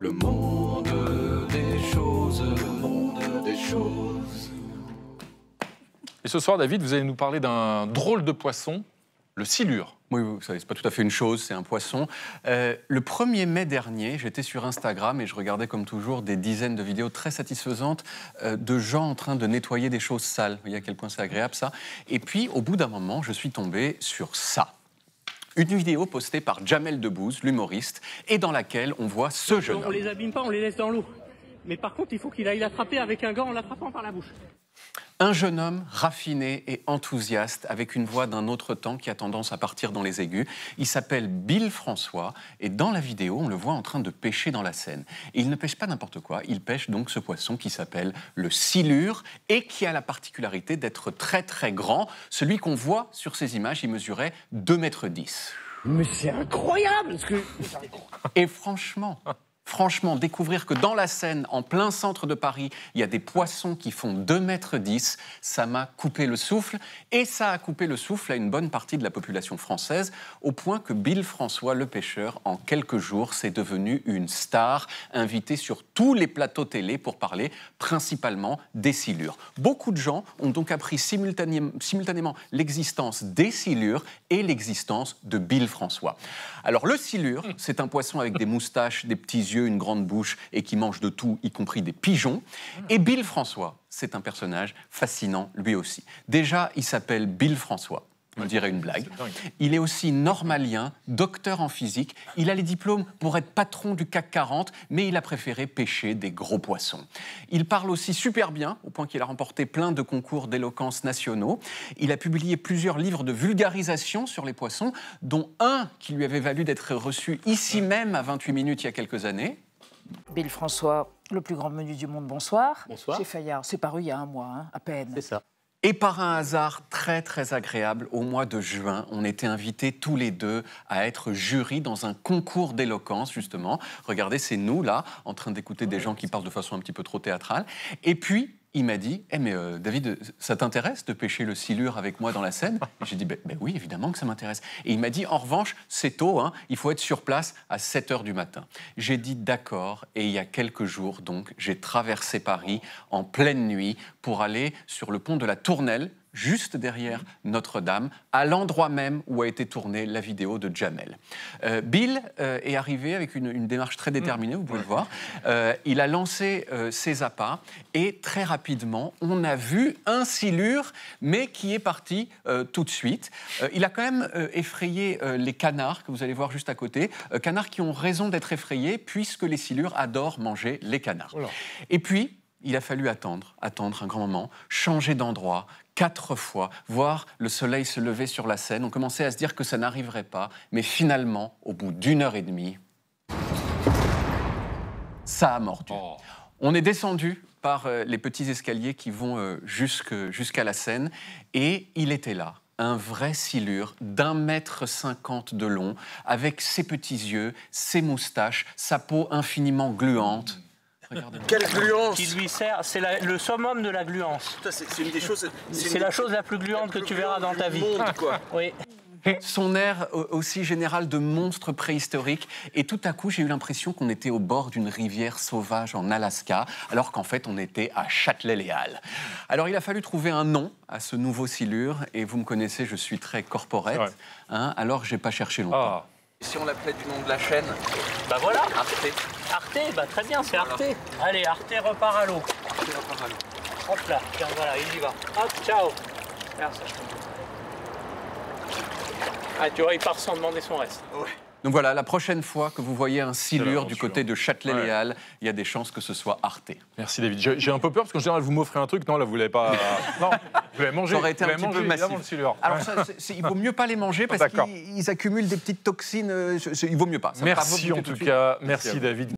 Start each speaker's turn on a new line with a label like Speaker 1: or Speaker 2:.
Speaker 1: Le monde des choses, le monde des choses.
Speaker 2: Et ce soir, David, vous allez nous parler d'un drôle de poisson, le silure.
Speaker 3: Oui, vous savez, c'est pas tout à fait une chose, c'est un poisson. Le 1er mai dernier, j'étais sur Instagram et je regardais comme toujours des dizaines de vidéos très satisfaisantes de gens en train de nettoyer des choses sales. Vous voyez à quel point c'est agréable ça. Et puis, au bout d'un moment, je suis tombé sur ça. Une vidéo postée par Jamel Debbouze, l'humoriste, et dans laquelle on voit ce jeune homme.
Speaker 4: On les abîme pas, on les laisse dans l'eau. Mais par contre, il faut qu'il aille l'attraper avec un gant en l'attrapant par la bouche.
Speaker 3: Un jeune homme raffiné et enthousiaste, avec une voix d'un autre temps qui a tendance à partir dans les aigus. Il s'appelle Bill François, et dans la vidéo, on le voit en train de pêcher dans la Seine. Et il ne pêche pas n'importe quoi, il pêche donc ce poisson qui s'appelle le silure, et qui a la particularité d'être très très grand. Celui qu'on voit sur ces images, il mesurait 2,10 mètres.
Speaker 4: Mais c'est incroyable ce que...
Speaker 3: Et Franchement, découvrir que dans la Seine, en plein centre de Paris, il y a des poissons qui font 2,10 mètres, ça m'a coupé le souffle. Et ça a coupé le souffle à une bonne partie de la population française, au point que Bill François, le pêcheur, en quelques jours, s'est devenu une star, invité sur tous les plateaux télé pour parler principalement des silures. Beaucoup de gens ont donc appris simultanément l'existence des silures et l'existence de Bill François. Alors le silure, c'est un poisson avec des moustaches, des petits yeux, une grande bouche et qui mange de tout, y compris des pigeons. Et Bill François, c'est un personnage fascinant lui aussi. Déjà, il s'appelle Bill François. On dirait une blague. Il est aussi normalien, docteur en physique. Il a les diplômes pour être patron du CAC 40, mais il a préféré pêcher des gros poissons. Il parle aussi super bien, au point qu'il a remporté plein de concours d'éloquence nationaux. Il a publié plusieurs livres de vulgarisation sur les poissons, dont un qui lui avait valu d'être reçu ici même à 28 minutes il y a quelques années.
Speaker 5: Bill François, le plus grand menu du monde, bonsoir.
Speaker 6: Bonsoir.
Speaker 5: Chez Fayard, c'est paru il y a un mois, hein, à peine.
Speaker 6: C'est ça.
Speaker 3: Et par un hasard très très agréable, au mois de juin, on était invités tous les deux à être jury dans un concours d'éloquence, justement. Regardez, c'est nous, là, en train d'écouter des gens qui parlent de façon un petit peu trop théâtrale. Et puis, il m'a dit, David, ça t'intéresse de pêcher le silure avec moi dans la Seine? Et j'ai dit, ben oui, évidemment que ça m'intéresse. Et il m'a dit, en revanche, c'est tôt, hein, il faut être sur place à 7 h du matin. J'ai dit d'accord, et il y a quelques jours, donc, j'ai traversé Paris en pleine nuit pour aller sur le pont de la Tournelle, juste derrière Notre-Dame, à l'endroit même où a été tournée la vidéo de Jamel. Bill est arrivé avec une démarche très déterminée, vous pouvez le voir. Il a lancé ses appâts et très rapidement, on a vu un silure, mais qui est parti tout de suite. Il a quand même effrayé les canards, que vous allez voir juste à côté. Canards qui ont raison d'être effrayés, puisque les silures adorent manger les canards. Oula. Et puis, il a fallu attendre un grand moment, changer d'endroit, 4 fois, voir le soleil se lever sur la Seine. On commençait à se dire que ça n'arriverait pas, mais finalement, au bout d'1 h 30, ça a mordu. Oh. On est descendu par les petits escaliers qui vont jusqu'à la Seine, et il était là. Un vrai silure d'1,50 m de long, avec ses petits yeux, ses moustaches, sa peau infiniment gluante.
Speaker 6: Quelle gluance!
Speaker 4: Qui lui sert, c'est le summum de la gluance.
Speaker 6: C'est une des choses.
Speaker 4: C'est la chose la plus gluante que tu verras dans ta vie.
Speaker 6: Monde, quoi.
Speaker 4: Oui.
Speaker 3: Son air aussi général de monstre préhistorique. Et tout à coup, j'ai eu l'impression qu'on était au bord d'une rivière sauvage en Alaska, alors qu'en fait, on était à Châtelet-Les-Halles. Alors, il a fallu trouver un nom à ce nouveau silure. Et vous me connaissez, je suis très corporate. Ouais. Hein, alors, j'ai pas cherché longtemps.
Speaker 6: Oh. Si on l'appelait du nom de la chaîne?
Speaker 4: Bah voilà.
Speaker 6: Arte.
Speaker 4: Arte, bah très bien, c'est voilà. Arte. Allez, Arte repart à l'eau.
Speaker 6: Arte repart à l'eau.
Speaker 4: Hop là, tiens, voilà, il y va. Hop, ciao. Regarde ça, je tombe. Ah, tu vois, il part sans demander son reste.
Speaker 6: Ouais.
Speaker 3: Donc voilà, la prochaine fois que vous voyez un silure du côté de Châtelet-Les-Halles, il y a des chances que ce soit Arte.
Speaker 2: Merci David. J'ai un peu peur parce qu'en général, vous m'offrez un truc. Non, là, vous l'avez pas. Non, vous l'avez mangé.
Speaker 3: Ça aurait été un petit peu massif.
Speaker 2: Le silure.
Speaker 3: Alors, il vaut mieux pas les manger parce qu'ils accumulent des petites toxines. Il vaut mieux pas.
Speaker 2: Merci en tout cas. Merci David.